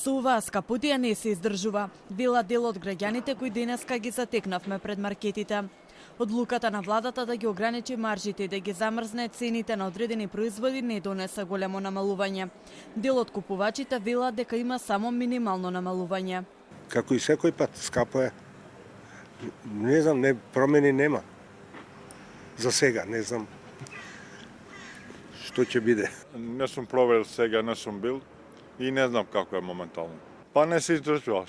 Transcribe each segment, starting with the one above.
Со оваа скапутија не се издржува, вела дел од граѓаните кои денеска ги затекнавме пред маркетите. Одлуката на владата да ги ограничи маржите и да ги замрзне цените на одредени производи не донесе големо намалување. Дел од купувачите вела дека има само минимално намалување. Како и секој пат, скапо е. Не знам, промени нема. За сега, не знам што ќе биде. Не сум проверил сега, не сум бил и не знам како е моментално. Па не се издржува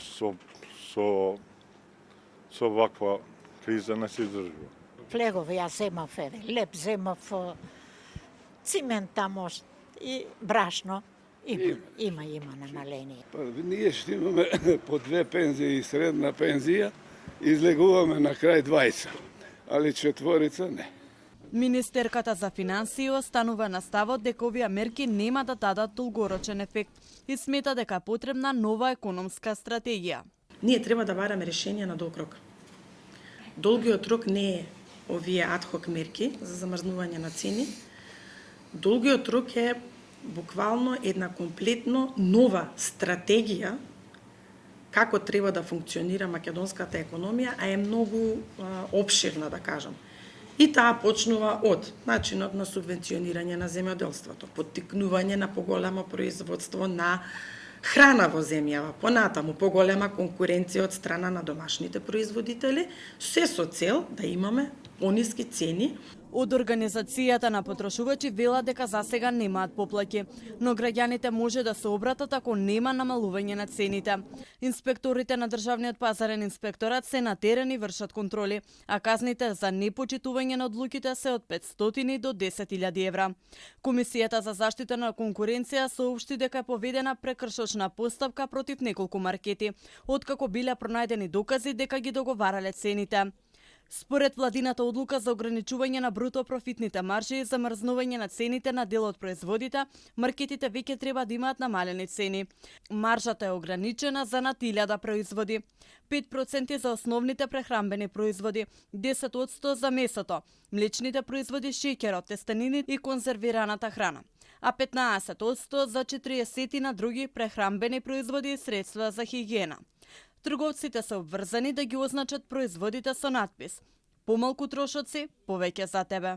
со ваква криза, не се издржува. Флегови ја земав, леп земав, цимент тамо и брашно. Има намаление. Па ние што имаме по 2 пензии и средна пензија, излегуваме на крај 20, али 4 не. Министерката за финансии останува на ставот дека овие мерки нема да дадат долгорочен ефект и смета дека е потребна нова економска стратегија. Ние треба да бараме решение на долг рок. Долгиот рок не е овие адхок мерки за замрзнување на цени. Долгиот рок е буквално една комплетно нова стратегија како треба да функционира македонската економија, а е многу опширна, да кажам. И таа почнува од начинот на субвенционирање на земјоделството, поттикнување на поголемо производство на храна во земјава, понатаму поголема конкуренција од страна на домашните производители, се со цел да имаме пониски цени. Од Организацијата на потрошувачи вела дека засега немаат поплаќи, но граѓаните може да се обратат ако нема намалување на цените. Инспекторите на Државниот пазарен инспекторат се на терен и вршат контроли, а казните за непочитување на одлуките се од 500 до 10.000 евра. Комисијата за заштита на конкуренција соопшти дека е поведена прекршочна постапка против неколку маркети, откако биле пронајдени докази дека ги договарале цените. Според владината одлука за ограничување на бруто профитните маржи и замрзнување на цените на дел од производите, маркетите веќе треба да имаат намалени цени. Маржата е ограничена за над 1000 производи, 5% за основните прехранбени производи, 10% за месото, млечните производи, шеќерот, тестенини и конзервираната храна, а 15% за 40 на други прехранбени производи и средства за хигиена. Трговците се обврзани да ги означат производите со надпис: помалку трошоци, повеќе за тебе.